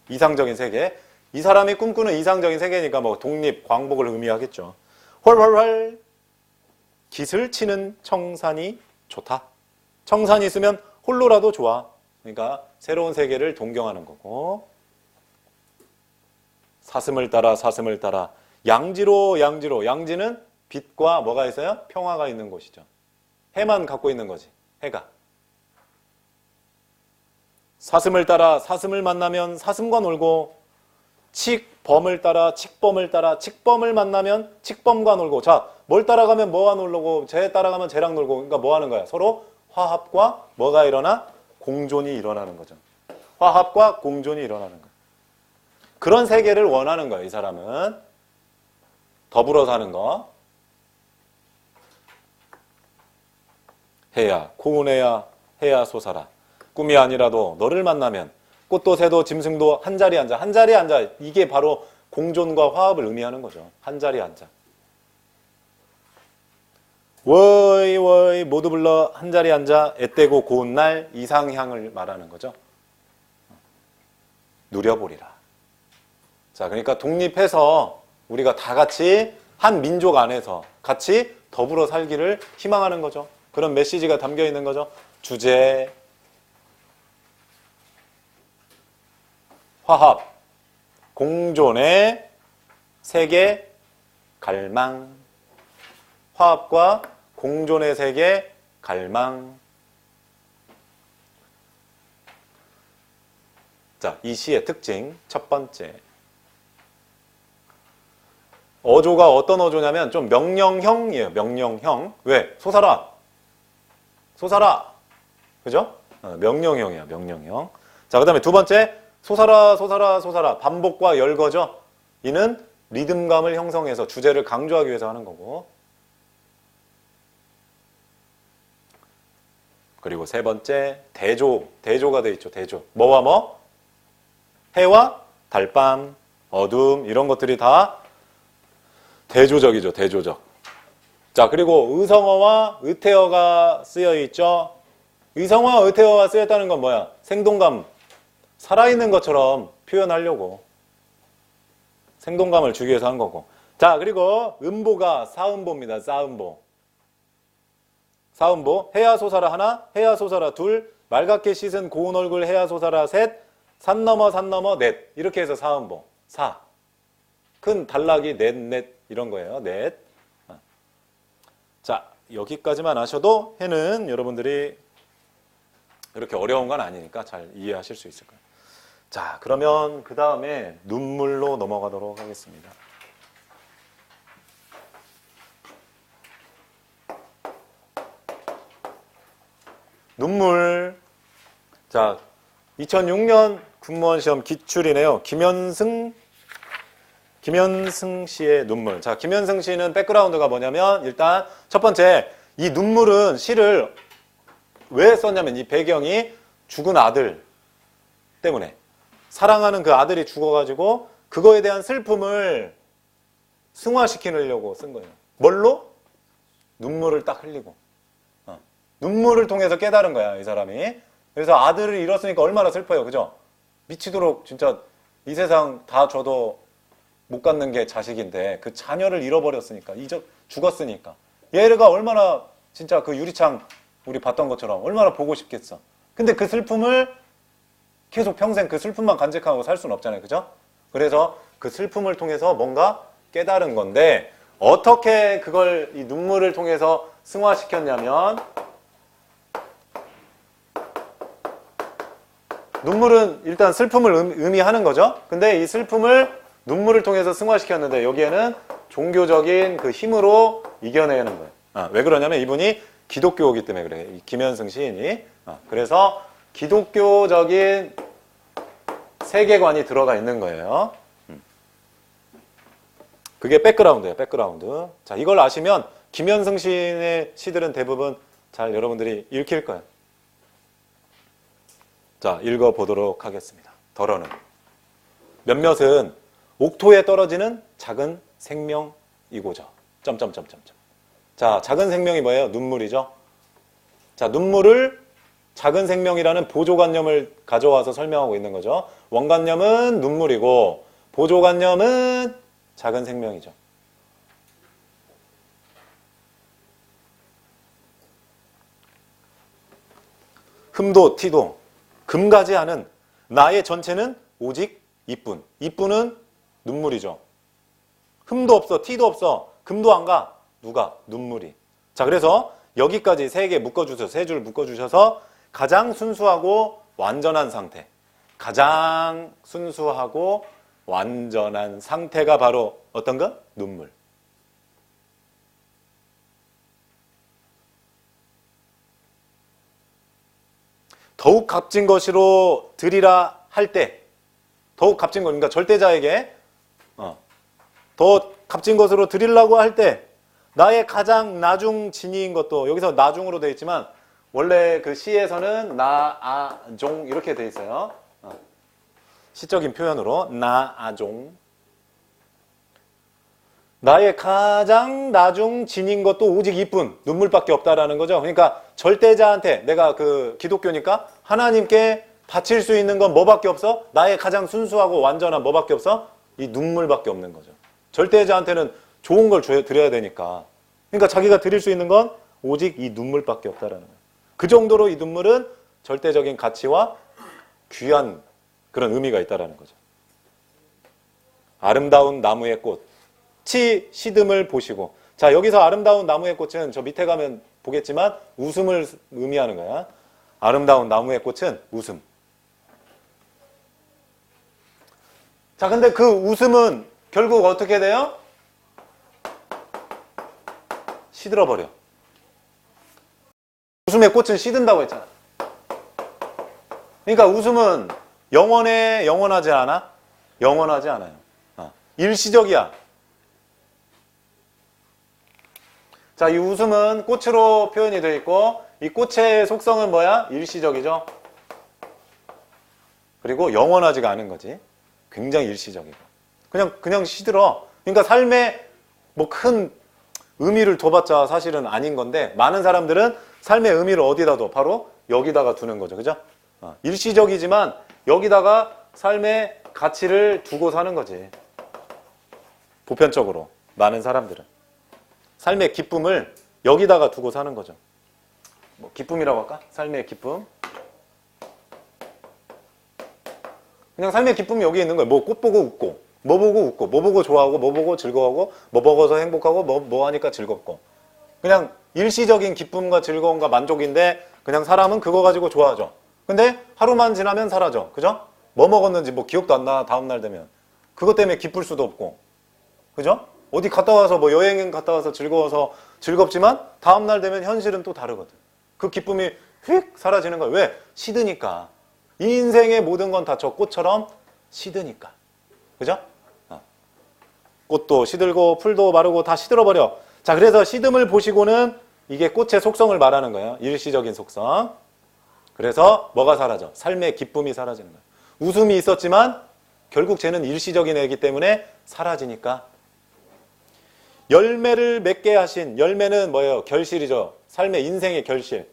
이상적인 세계. 이 사람이 꿈꾸는 이상적인 세계니까 뭐 독립, 광복을 의미하겠죠. 훨훨훨 깃을 치는 청산이 좋다. 청산이 있으면 홀로라도 좋아. 그러니까 새로운 세계를 동경하는 거고. 사슴을 따라 양지로. 양지는 빛과 뭐가 있어요? 평화가 있는 곳이죠. 해만 갖고 있는 거지. 해가. 사슴을 따라 사슴을 만나면 사슴과 놀고, 칙범을 따라 칙범을 만나면 칙범과 놀고. 자, 뭘 따라가면 뭐가 놀고, 쟤 따라가면 쟤랑 놀고. 그러니까 뭐 하는 거야? 서로 화합과 뭐가 일어나? 공존이 일어나는 거죠. 화합과 공존이 일어나는 거야. 그런 세계를 원하는 거예요, 이 사람은. 더불어 사는 거. 해야, 고운해야, 해야 솟아라. 꿈이 아니라도 너를 만나면 꽃도 새도 짐승도 한자리에 앉아. 한자리에 앉아. 이게 바로 공존과 화합을 의미하는 거죠. 한자리에 앉아. 워이 모두 불러 한자리에 앉아. 앳되고 고운 날 이상향을 말하는 거죠. 누려보리라. 자, 그러니까 독립해서 우리가 다 같이 한 민족 안에서 같이 더불어 살기를 희망하는 거죠. 그런 메시지가 담겨 있는 거죠. 주제, 화합, 공존의 세계, 갈망. 화합과 공존의 세계, 갈망. 자, 이 시의 특징 첫 번째. 어조가 어떤 어조냐면 좀 명령형이에요. 명령형. 왜? 솟아라. 그죠? 명령형이야. 명령형. 자, 그 다음에 두 번째. 솟아라. 반복과 열거죠. 이는 리듬감을 형성해서 주제를 강조하기 위해서 하는 거고. 그리고 세 번째. 대조가 돼 있죠. 대조. 뭐와 뭐? 해와 달밤, 어둠 이런 것들이 다 대조적이죠. 대조적. 자, 그리고 의성어와 의태어가 쓰여 있죠. 의성어와 의태어가 쓰였다는 건 뭐야? 생동감, 살아있는 것처럼 표현하려고 생동감을 주기 위해서 한 거고. 자, 그리고 음보가 사음보입니다. 사음보. 해야 솟아라 하나, 해야 솟아라 둘, 맑게 씻은 고운 얼굴 해야 솟아라 셋, 산 넘어 넷. 이렇게 해서 사음보. 큰 단락이 넷 이런 거예요. 넷. 자, 여기까지만 아셔도 해는 여러분들이 이렇게 어려운 건 아니니까 잘 이해하실 수 있을 거예요. 자, 그러면 그 다음에 눈물로 넘어가도록 하겠습니다. 눈물. 자, 2006년 군무원 시험 기출이네요. 김현승 씨의 눈물. 자, 김현승 씨는 백그라운드가 뭐냐면 일단 첫 번째 이 눈물은 시를 왜 썼냐면 이 배경이 죽은 아들 때문에 사랑하는 그 아들이 죽어가지고 그거에 대한 슬픔을 승화시키려고 쓴 거예요. 뭘로? 눈물을 딱 흘리고 눈물을 통해서 깨달은 거야 이 사람이. 그래서 아들을 잃었으니까 얼마나 슬퍼요, 그죠? 미치도록 진짜 이 세상 다 줘도 못 갖는 게 자식인데 그 자녀를 잃어버렸으니까 죽었으니까 얘가 얼마나 진짜 그 유리창 우리 봤던 것처럼 얼마나 보고 싶겠어. 근데 그 슬픔을 계속 평생 그 슬픔만 간직하고 살 수는 없잖아요, 그죠? 그래서 그 슬픔을 통해서 뭔가 깨달은 건데 어떻게 그걸 이 눈물을 통해서 승화시켰냐면 눈물은 일단 슬픔을 의미하는 거죠. 근데 이 슬픔을 눈물을 통해서 승화시켰는데 여기에는 종교적인 그 힘으로 이겨내는 거예요. 왜 그러냐면 이분이 기독교이기 때문에 그래요. 이 김현승 시인이. 그래서 기독교적인 세계관이 들어가 있는 거예요. 그게 백그라운드예요. 백그라운드. 자, 이걸 아시면 김현승 시인의 시들은 대부분 잘 여러분들이 읽힐 거예요. 자, 읽어보도록 하겠습니다. 덜어는 몇몇은 옥토에 떨어지는 작은 생명이고죠. 점점점점점. 자, 작은 생명이 뭐예요? 눈물이죠. 자, 눈물을 작은 생명이라는 보조관념을 가져와서 설명하고 있는 거죠. 원관념은 눈물이고 보조관념은 작은 생명이죠. 흠도 티도 금가지 않은 나의 전체는 오직 이뿐. 이뿐은 눈물이죠. 흠도 없어, 티도 없어, 금도 안 가. 누가? 눈물이. 자, 그래서 여기까지 세 개 묶어주셔서 세 줄 묶어주셔서 가장 순수하고 완전한 상태. 가장 순수하고 완전한 상태가 바로 어떤 거? 눈물. 더욱 값진 것으로 드리라 할 때, 더욱 값진 것, 그러니까 절대자에게 더 값진 것으로 드리려고 할 때 나의 가장 나중 진이인 것도 여기서 나중으로 되어 있지만 원래 그 시에서는 나아종 이렇게 되어 있어요. 시적인 표현으로 나아종. 나의 가장 나중 진인 것도 오직 이뿐 눈물밖에 없다라는 거죠. 그러니까 절대자한테 내가 그 기독교니까 하나님께 바칠 수 있는 건 뭐밖에 없어? 나의 가장 순수하고 완전한 뭐밖에 없어? 이 눈물밖에 없는 거죠. 절대자한테는 좋은 걸 드려야 되니까. 그러니까 자기가 드릴 수 있는 건 오직 이 눈물밖에 없다라는 거예요. 그 정도로 이 눈물은 절대적인 가치와 귀한 그런 의미가 있다라는 거죠. 아름다운 나무의 꽃이 시듬을 보시고. 자, 여기서 아름다운 나무의 꽃은 저 밑에 가면 보겠지만 웃음을 의미하는 거야. 아름다운 나무의 꽃은 웃음. 자, 근데 그 웃음은 결국 어떻게 돼요? 시들어버려. 웃음의 꽃은 시든다고 했잖아. 그러니까 웃음은 영원하지 않아? 영원하지 않아요. 일시적이야. 자, 이 웃음은 꽃으로 표현이 되어 있고 이 꽃의 속성은 뭐야? 일시적이죠. 그리고 영원하지가 않은 거지. 굉장히 일시적이고. 그냥 시들어. 그러니까 삶에 뭐 큰 의미를 둬봤자 사실은 아닌 건데 많은 사람들은 삶의 의미를 어디다 둬? 바로 여기다가 두는 거죠. 그죠? 일시적이지만 여기다가 삶의 가치를 두고 사는 거지. 보편적으로 많은 사람들은 삶의 기쁨을 여기다가 두고 사는 거죠. 뭐 기쁨이라고 할까? 삶의 기쁨. 그냥 삶의 기쁨이 여기 있는 거예요. 뭐 꽃 보고 웃고, 뭐 보고 웃고, 뭐 보고 좋아하고, 뭐 보고 즐거워하고, 뭐 먹어서 행복하고, 뭐 하니까 즐겁고. 그냥 일시적인 기쁨과 즐거움과 만족인데 그냥 사람은 그거 가지고 좋아하죠. 근데 하루만 지나면 사라져. 그죠? 뭐 먹었는지 뭐 기억도 안 나. 다음날 되면. 그것 때문에 기쁠 수도 없고. 그죠? 어디 갔다 와서 뭐 여행 갔다 와서 즐거워서 즐겁지만 다음날 되면 현실은 또 다르거든. 그 기쁨이 휙 사라지는 거야. 왜? 시드니까. 이 인생의 모든 건 다 저 꽃처럼 시드니까. 그죠? 꽃도 시들고 풀도 마르고 다 시들어버려. 자, 그래서 시듬을 보시고는 이게 꽃의 속성을 말하는 거예요. 일시적인 속성. 그래서 뭐가 사라져? 삶의 기쁨이 사라지는 거예요. 웃음이 있었지만 결국 쟤는 일시적인 애기 때문에 사라지니까. 열매를 맺게 하신, 열매는 뭐예요? 결실이죠. 삶의 인생의 결실.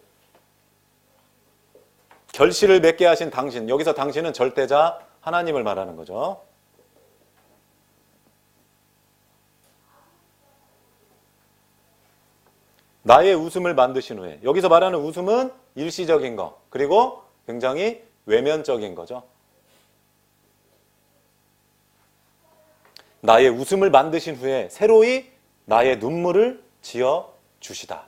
결실을 맺게 하신 당신. 여기서 당신은 절대자 하나님을 말하는 거죠. 나의 웃음을 만드신 후에. 여기서 말하는 웃음은 일시적인 거. 그리고 굉장히 외면적인 거죠. 나의 웃음을 만드신 후에 새로이 나의 눈물을 지어 주시다.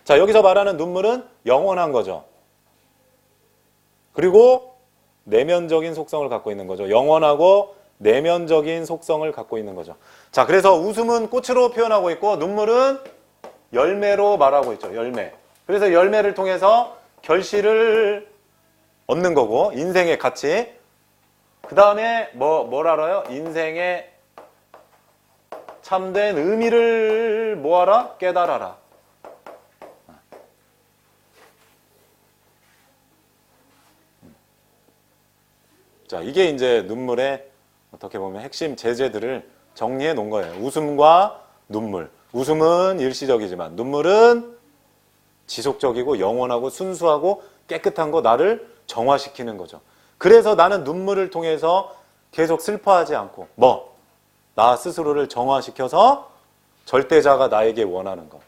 자, 여기서 말하는 눈물은 영원한 거죠. 그리고 내면적인 속성을 갖고 있는 거죠. 영원하고 내면적인 속성을 갖고 있는 거죠. 자, 그래서 웃음은 꽃으로 표현하고 있고 눈물은 열매로 말하고 있죠. 열매. 그래서 열매를 통해서 결실을 얻는 거고 인생의 가치. 그 다음에 뭘 알아요? 인생의 참된 의미를 뭐하라? 깨달아라. 자, 이게 이제 눈물의 어떻게 보면 핵심 제재들을 정리해 놓은 거예요. 웃음과 눈물. 웃음은 일시적이지만 눈물은 지속적이고 영원하고 순수하고 깨끗한 거 나를 정화시키는 거죠. 그래서 나는 눈물을 통해서 계속 슬퍼하지 않고 나 스스로를 정화시켜서 절대자가 나에게 원하는 것.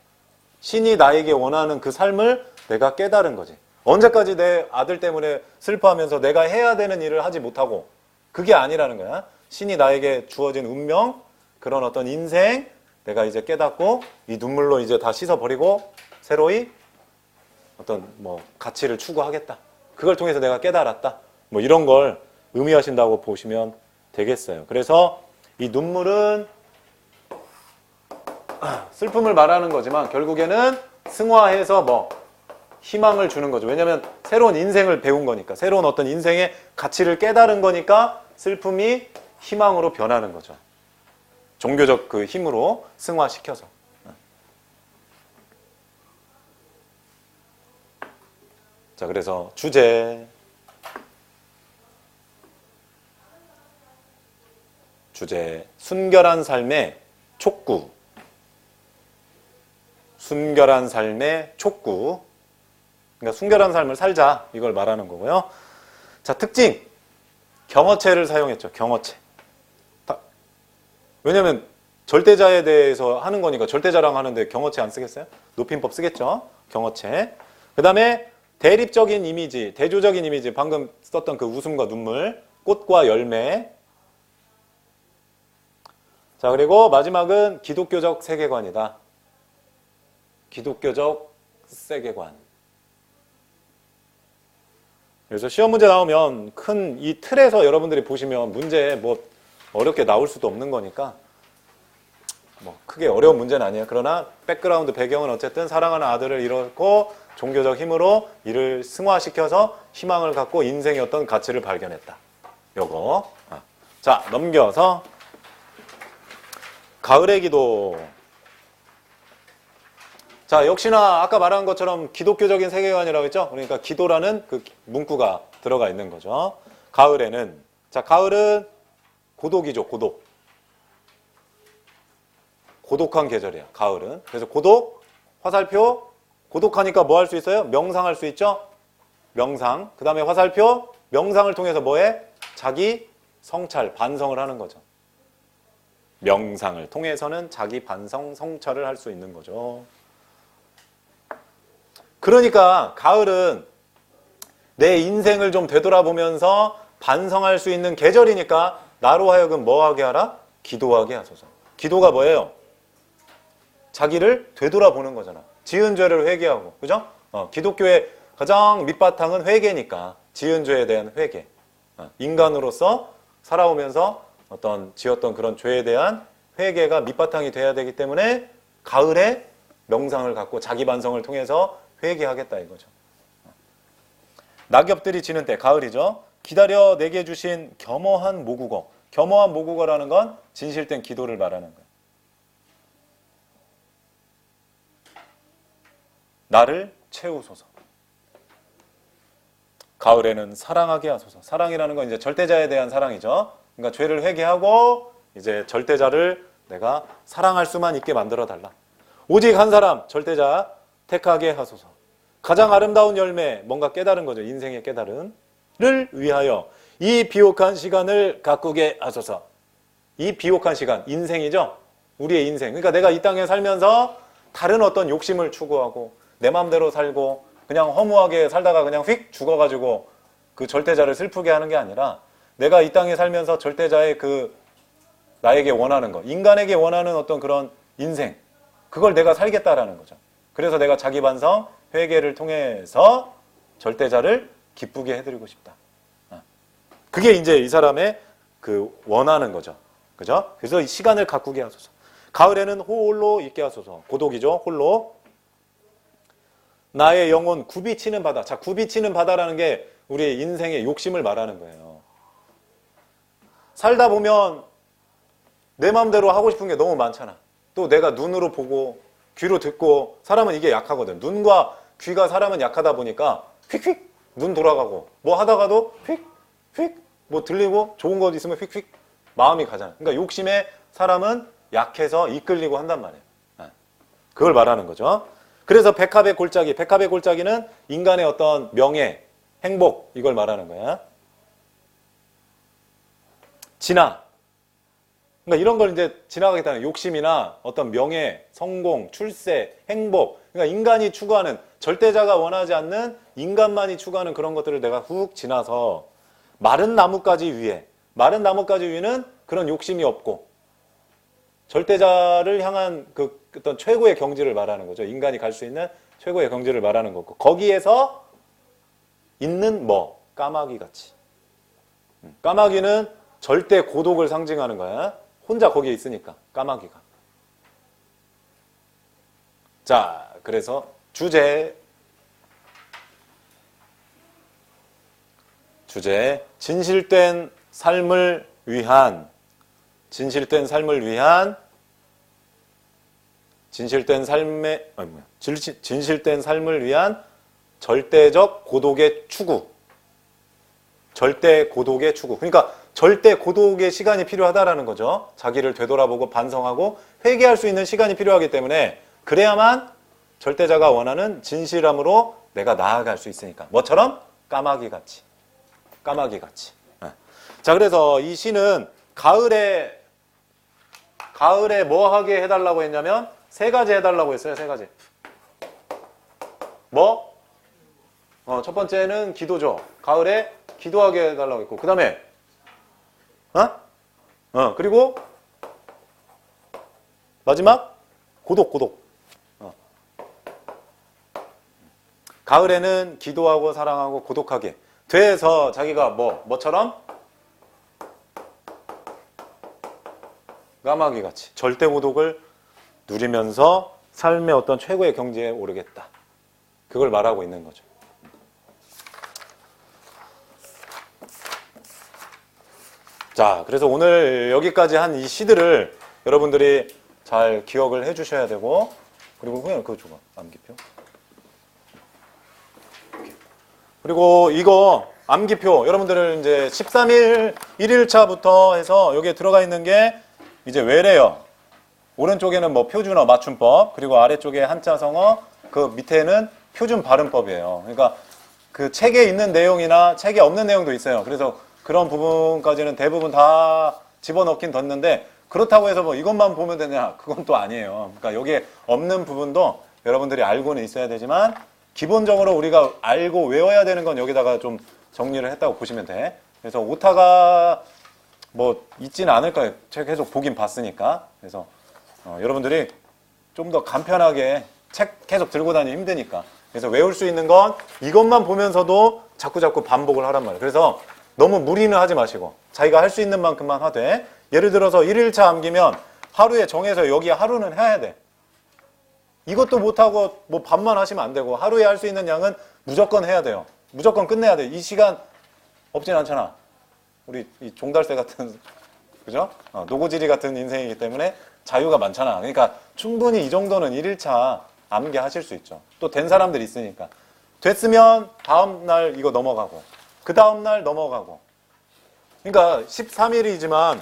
신이 나에게 원하는 그 삶을 내가 깨달은 거지. 언제까지 내 아들 때문에 슬퍼하면서 내가 해야 되는 일을 하지 못하고 그게 아니라는 거야. 신이 나에게 주어진 운명, 그런 어떤 인생 내가 이제 깨닫고 이 눈물로 이제 다 씻어버리고 새로이 어떤 가치를 추구하겠다. 그걸 통해서 내가 깨달았다. 이런 걸 의미하신다고 보시면 되겠어요. 그래서 이 눈물은 슬픔을 말하는 거지만 결국에는 승화해서 희망을 주는 거죠. 왜냐하면 새로운 인생을 배운 거니까. 새로운 어떤 인생의 가치를 깨달은 거니까 슬픔이 희망으로 변하는 거죠. 종교적 그 힘으로 승화시켜서. 자, 그래서 주제 순결한 삶의 촉구. 순결한 삶의 촉구. 그러니까 순결한 삶을 살자 이걸 말하는 거고요. 자, 특징 경어체를 사용했죠. 경어체. 왜냐하면 절대자에 대해서 하는 거니까 절대자랑 하는데 경어체 안 쓰겠어요? 높임법 쓰겠죠. 경어체. 그 다음에 대립적인 이미지, 대조적인 이미지. 방금 썼던 그 웃음과 눈물, 꽃과 열매. 자, 그리고 마지막은 기독교적 세계관이다. 기독교적 세계관. 그래서 시험 문제 나오면 큰 이 틀에서 여러분들이 보시면 문제 어렵게 나올 수도 없는 거니까 크게 어려운 문제는 아니에요. 그러나 백그라운드 배경은 어쨌든 사랑하는 아들을 잃었고 종교적 힘으로 이를 승화시켜서 희망을 갖고 인생의 어떤 가치를 발견했다. 요거. 자, 넘겨서 가을의 기도. 자, 역시나 아까 말한 것처럼 기독교적인 세계관이라고 했죠. 그러니까 기도라는 그 문구가 들어가 있는 거죠. 가을에는, 자, 가을은 고독이죠. 고독한 계절이야, 가을은. 그래서 고독, 화살표, 고독하니까 뭐 할 수 있어요? 명상할 수 있죠. 명상. 그 다음에 화살표, 명상을 통해서 뭐해? 자기 성찰, 반성을 하는 거죠. 명상을 통해서는 자기 반성, 성찰을 할 수 있는 거죠. 그러니까 가을은 내 인생을 좀 되돌아보면서 반성할 수 있는 계절이니까 나로 하여금 뭐 하게 하라? 기도하게 하소서. 기도가 뭐예요? 자기를 되돌아보는 거잖아. 지은 죄를 회개하고, 그죠? 기독교의 가장 밑바탕은 회개니까 지은 죄에 대한 회개. 인간으로서 살아오면서 어떤 지었던 그런 죄에 대한 회개가 밑바탕이 돼야 되기 때문에 가을에 명상을 갖고 자기 반성을 통해서 회개하겠다 이거죠. 낙엽들이 지는 때, 가을이죠. 기다려 내게 주신 겸허한 모국어. 겸허한 모국어라는 건 진실된 기도를 말하는 거예요. 나를 채우소서. 가을에는 사랑하게 하소서. 사랑이라는 건 이제 절대자에 대한 사랑이죠. 그러니까 죄를 회개하고 이제 절대자를 내가 사랑할 수만 있게 만들어 달라. 오직 한 사람, 절대자 택하게 하소서. 가장 아름다운 열매, 뭔가 깨달은 거죠. 인생의 깨달음을 위하여 이 비옥한 시간을 가꾸게 하소서. 이 비옥한 시간, 인생이죠. 우리의 인생. 그러니까 내가 이 땅에 살면서 다른 어떤 욕심을 추구하고 내 마음대로 살고 그냥 허무하게 살다가 그냥 휙 죽어가지고 그 절대자를 슬프게 하는 게 아니라 내가 이 땅에 살면서 절대자의 그 나에게 원하는 것, 인간에게 원하는 어떤 그런 인생, 그걸 내가 살겠다라는 거죠. 그래서 내가 자기 반성, 회개를 통해서 절대자를 기쁘게 해드리고 싶다. 그게 이제 이 사람의 그 원하는 거죠. 그죠? 그래서 이 시간을 가꾸게 하소서. 가을에는 홀로 있게 하소서. 고독이죠. 홀로. 나의 영혼 굽이치는 바다. 자, 굽이치는 바다라는 게 우리의 인생의 욕심을 말하는 거예요. 살다 보면 내 마음대로 하고 싶은 게 너무 많잖아. 또 내가 눈으로 보고 귀로 듣고, 사람은 이게 약하거든. 눈과 귀가 사람은 약하다 보니까 휙휙 눈 돌아가고 뭐 하다가도 휙휙 뭐 들리고 좋은 거 있으면 휙휙 마음이 가잖아. 그러니까 욕심에 사람은 약해서 이끌리고 한단 말이에요. 그걸 말하는 거죠. 그래서 백합의 골짜기, 백합의 골짜기는 인간의 어떤 명예, 행복, 이걸 말하는 거야. 진화. 그러니까 이런 걸 이제 지나가겠다는 욕심이나 어떤 명예, 성공, 출세, 행복. 그러니까 인간이 추구하는, 절대자가 원하지 않는 인간만이 추구하는 그런 것들을 내가 훅 지나서 마른 나뭇가지 위에, 마른 나뭇가지 위는 그런 욕심이 없고 절대자를 향한 그 어떤 최고의 경지를 말하는 거죠. 인간이 갈 수 있는 최고의 경지를 말하는 거고, 거기에서 있는 뭐 까마귀 같이. 까마귀는 절대 고독을 상징하는 거야. 혼자 거기에 있으니까 까마귀가. 자, 그래서 주제 진실된 삶을 위한 진실된 삶을 위한 절대적 고독의 추구. 절대 고독의 추구. 그러니까 절대 고독의 시간이 필요하다라는 거죠. 자기를 되돌아보고 반성하고 회개할 수 있는 시간이 필요하기 때문에, 그래야만 절대자가 원하는 진실함으로 내가 나아갈 수 있으니까. 뭐처럼? 까마귀 같이. 자, 그래서 이 시는 가을에 뭐 하게 해달라고 했냐면 세 가지 해달라고 했어요. 세 가지. 뭐? 첫 번째는 기도죠. 가을에 기도하게 해달라고 했고, 그 다음에 그리고 마지막 고독. 가을에는 기도하고 사랑하고 고독하게 돼서 자기가 뭐처럼? 까마귀 같이 절대 고독을 누리면서 삶의 어떤 최고의 경지에 오르겠다. 그걸 말하고 있는 거죠. 자, 그래서 오늘 여기까지 한 이 시들을 여러분들이 잘 기억을 해 주셔야 되고, 그리고 그냥 그거 줘봐. 암기표. 그리고 이거 암기표 여러분들은 이제 13일 1일차부터 해서 여기에 들어가 있는 게 이제 외래어. 오른쪽에는 뭐 표준어, 맞춤법, 그리고 아래쪽에 한자 성어, 그 밑에는 표준 발음법이에요. 그러니까 그 책에 있는 내용이나 책에 없는 내용도 있어요. 그래서 그런 부분까지는 대부분 다 집어넣긴 뒀는데, 그렇다고 해서 뭐 이것만 보면 되냐? 그건 또 아니에요. 그러니까 여기에 없는 부분도 여러분들이 알고는 있어야 되지만, 기본적으로 우리가 알고 외워야 되는 건 여기다가 좀 정리를 했다고 보시면 돼. 그래서 오타가 뭐 있지는 않을 거예요. 제가 계속 보긴 봤으니까. 그래서 여러분들이 좀 더 간편하게 책 계속 들고 다니기 힘드니까. 그래서 외울 수 있는 건 이것만 보면서도 자꾸 반복을 하란 말이에요. 그래서 너무 무리는 하지 마시고 자기가 할 수 있는 만큼만 하되, 예를 들어서 1일차 암기면 하루에 정해서 여기 하루는 해야 돼. 이것도 못하고 뭐 반만 하시면 안 되고, 하루에 할 수 있는 양은 무조건 해야 돼요. 무조건 끝내야 돼. 이 시간 없진 않잖아. 우리 이 종달새 같은, 그죠? 노고지리 같은 인생이기 때문에 자유가 많잖아. 그러니까 충분히 이 정도는 1일차 암기 하실 수 있죠. 또 된 사람들이 있으니까. 됐으면 다음 날 이거 넘어가고, 그 다음 날 넘어가고. 그러니까 13일이지만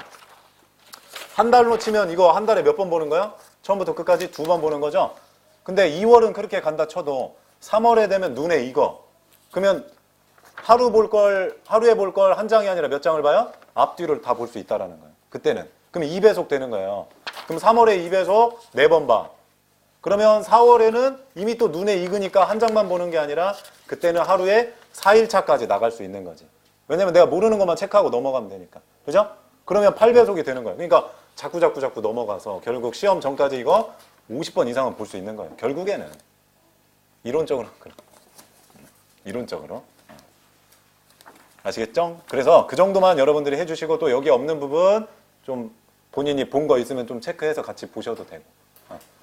한 달로 치면 이거 한 달에 몇 번 보는 거야? 처음부터 끝까지 2번 보는 거죠? 근데 2월은 그렇게 간다 쳐도 3월에 되면 눈에 익어. 그러면 하루에 볼 걸 한 장이 아니라 몇 장을 봐요? 앞뒤를 다 볼 수 있다라는 거예요. 그때는. 그럼 2배속 되는 거예요. 그럼 3월에 2배속 4번 봐. 그러면 4월에는 이미 또 눈에 익으니까 한 장만 보는 게 아니라 그때는 하루에 4일차까지 나갈 수 있는 거지. 왜냐면 내가 모르는 것만 체크하고 넘어가면 되니까. 그죠? 그러면 8배속이 되는 거예요. 그러니까 자꾸 넘어가서 결국 시험 전까지 이거 50번 이상은 볼 수 있는 거예요. 결국에는. 이론적으로. 이론적으로. 아시겠죠? 그래서 그 정도만 여러분들이 해주시고, 또 여기 없는 부분 좀 본인이 본 거 있으면 좀 체크해서 같이 보셔도 되고.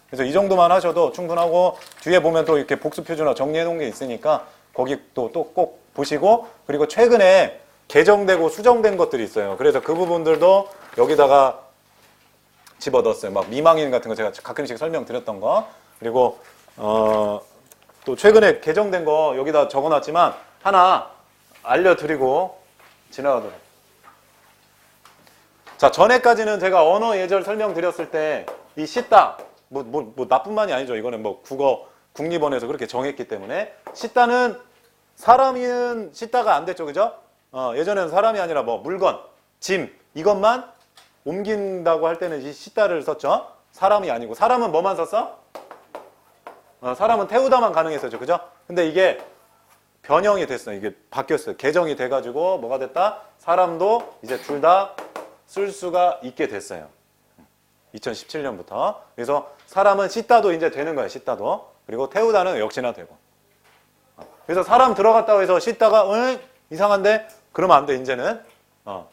그래서 이 정도만 하셔도 충분하고, 뒤에 보면 또 이렇게 복수 표준화 정리해 놓은 게 있으니까 거기 또 꼭 보시고, 그리고 최근에 개정되고 수정된 것들이 있어요. 그래서 그 부분들도 여기다가 집어넣었어요. 막 미망인 같은 거 제가 가끔씩 설명드렸던 거. 그리고 또 최근에 개정된 거 여기다 적어놨지만 하나 알려드리고 지나가도록. 자, 전에까지는 제가 언어 예절 설명드렸을 때 이 시따, 뭐 나뿐만이 아니죠. 이거는 뭐 국어 국립원에서 그렇게 정했기 때문에. 시따는 사람은 시따가 안 됐죠. 그죠? 예전에는 사람이 아니라 뭐 물건, 짐 이것만 옮긴다고 할 때는 이 시따를 썼죠. 사람이 아니고. 사람은 뭐만 썼어? 사람은 태우다만 가능했었죠. 그죠? 근데 이게 변형이 됐어요. 이게 바뀌었어요. 개정이 돼가지고 뭐가 됐다? 사람도 이제 둘 다 쓸 수가 있게 됐어요. 2017년부터. 그래서 사람은 시따도 이제 되는 거예요. 시따도. 그리고 태우다는 역시나 되고. 그래서 사람 들어갔다고 해서 시따가 이상한데? 그러면 안 돼. 이제는.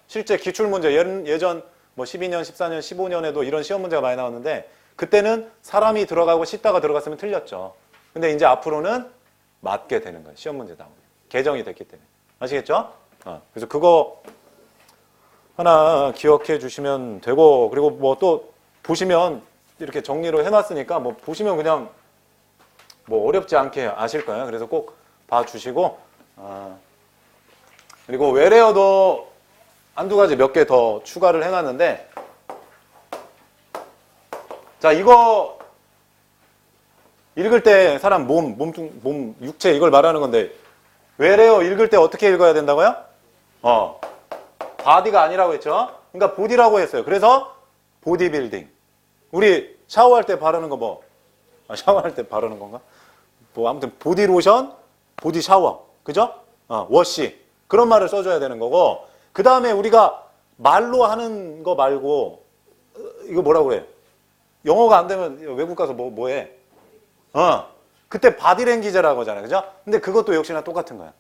실제 기출문제 예전 뭐 12년, 14년, 15년에도 이런 시험 문제가 많이 나왔는데, 그때는 사람이 들어가고 시따가 들어갔으면 틀렸죠. 근데 이제 앞으로는 맞게 되는 거예요. 시험 문제 나오면. 개정이 됐기 때문에. 아시겠죠? 그래서 그거 하나 기억해 주시면 되고, 그리고 뭐 또 보시면 이렇게 정리로 해놨으니까 뭐 보시면 그냥 뭐 어렵지 않게 아실 거예요. 그래서 꼭 봐주시고, 그리고 외래어도 한두 가지 몇 개 더 추가를 해놨는데, 자, 이거 읽을 때 사람 몸, 육체 이걸 말하는 건데, 외래어 읽을 때 어떻게 읽어야 된다고요? 바디가 아니라고 했죠? 그러니까 보디라고 했어요. 그래서 보디빌딩. 우리 샤워할 때 바르는 거 뭐? 샤워할 때 바르는 건가? 뭐 아무튼 보디로션, 보디 샤워. 그죠? 워시. 그런 말을 써줘야 되는 거고, 그 다음에 우리가 말로 하는 거 말고, 이거 뭐라고 해? 영어가 안 되면 외국 가서 뭐 해? 그때 바디랭귀지라고 하잖아요. 그죠? 근데 그것도 역시나 똑같은 거야.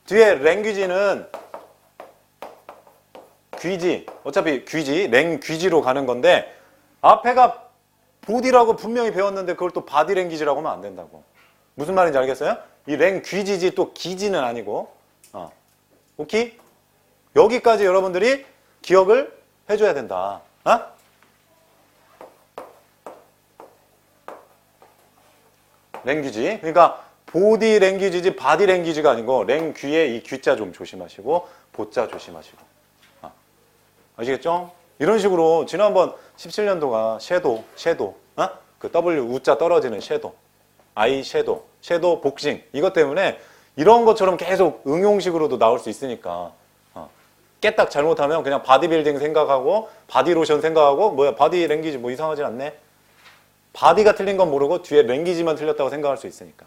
뒤에 랭귀지는 귀지. 어차피 귀지, 랭귀지로 가는 건데, 앞에가 보디라고 분명히 배웠는데 그걸 또 바디랭귀지라고 하면 안 된다고. 무슨 말인지 알겠어요? 이 랭귀지지 또 기지는 아니고. 오케이? 여기까지 여러분들이 기억을 해줘야 된다. 랭귀지. 그러니까 보디 랭귀지지 바디 랭귀지가 아니고 랭귀의 이 귀자 좀 조심하시고 보자 조심하시고. 아시겠죠? 이런 식으로 지난번 17년도가 섀도우, 그 W 우자 떨어지는 섀도우, 아이 섀도우 복싱 이것 때문에 이런 것처럼 계속 응용식으로도 나올 수 있으니까 깨딱 잘못하면 그냥 바디빌딩 생각하고 바디로션 생각하고 뭐야 바디 랭귀지 뭐 이상하지 않네. 바디가 틀린 건 모르고 뒤에 랭귀지만 틀렸다고 생각할 수 있으니까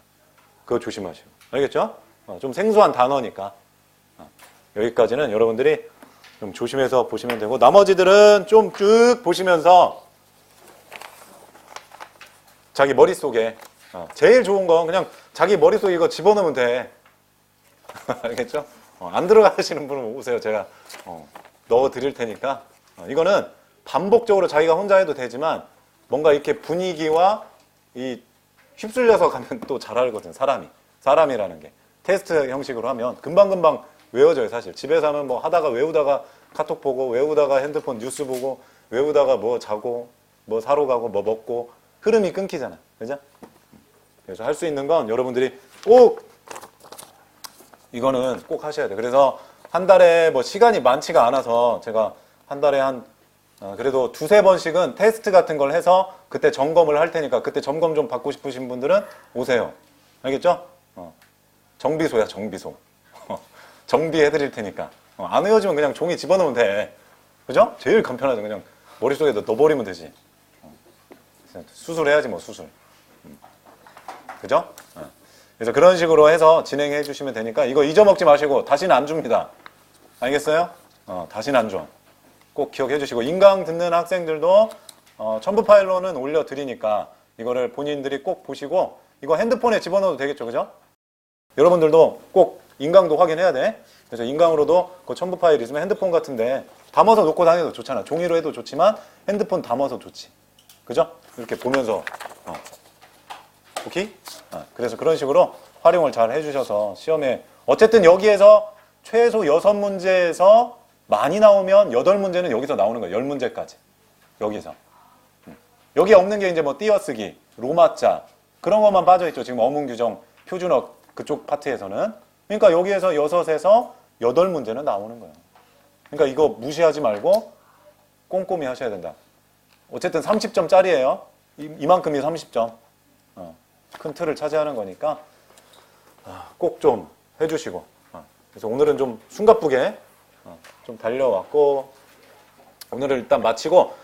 그거 조심하시고. 알겠죠? 좀 생소한 단어니까 여기까지는 여러분들이 좀 조심해서 보시면 되고, 나머지들은 좀 쭉 보시면서 자기 머릿속에 제일 좋은 건 그냥 자기 머릿속에 이거 집어넣으면 돼. 알겠죠? 안 들어가시는 분은 오세요. 제가 넣어 드릴 테니까. 이거는 반복적으로 자기가 혼자 해도 되지만 뭔가 이렇게 분위기와 이 휩쓸려서 가면 또 잘 알거든. 사람이라는 게 테스트 형식으로 하면 금방금방 외워져요. 사실 집에서 하면 뭐 하다가 외우다가 카톡 보고 외우다가 핸드폰 뉴스 보고 외우다가 뭐 자고 뭐 사러 가고 뭐 먹고 흐름이 끊기잖아. 그죠? 그래서 할 수 있는 건 여러분들이 꼭 이거는 꼭 하셔야 돼. 그래서 한 달에 뭐 시간이 많지가 않아서 제가 한 달에 그래도 두세 번씩은 테스트 같은 걸 해서 그때 점검을 할 테니까 그때 점검 좀 받고 싶으신 분들은 오세요. 알겠죠? 정비소야, 정비소. 정비해 드릴 테니까. 안 외워지면 그냥 종이 집어넣으면 돼. 그죠? 제일 간편하죠. 그냥 머릿속에 넣어버리면 되지. 수술해야지 뭐, 수술. 그죠? 그래서 그런 식으로 해서 진행해 주시면 되니까 이거 잊어먹지 마시고 다시는 안 줍니다. 알겠어요? 다시는 안 줘. 꼭 기억해 주시고 인강 듣는 학생들도 첨부 파일로는 올려드리니까 이거를 본인들이 꼭 보시고 이거 핸드폰에 집어넣어도 되겠죠. 그죠? 여러분들도 꼭 인강도 확인해야 돼. 그래서 인강으로도 그 첨부 파일 있으면 핸드폰 같은데 담아서 놓고 다녀도 좋잖아. 종이로 해도 좋지만 핸드폰 담아서 좋지. 그죠? 이렇게 보면서 오케이? 그래서 그런 식으로 활용을 잘 해주셔서 시험에 어쨌든 여기에서 최소 6문제에서 많이 나오면 8문제는 여기서 나오는 거예요. 10문제까지. 여기서. 여기 없는 게 이제 뭐 띄어쓰기, 로마자 그런 것만 빠져있죠. 지금 어문규정, 표준어 그쪽 파트에서는. 그러니까 여기에서 6에서 8문제는 나오는 거예요. 그러니까 이거 무시하지 말고 꼼꼼히 하셔야 된다. 어쨌든 30점짜리예요. 이만큼이 30점. 큰 틀을 차지하는 거니까 꼭 좀 해주시고. 그래서 오늘은 좀 숨가쁘게 좀 달려왔고 오늘을 일단 마치고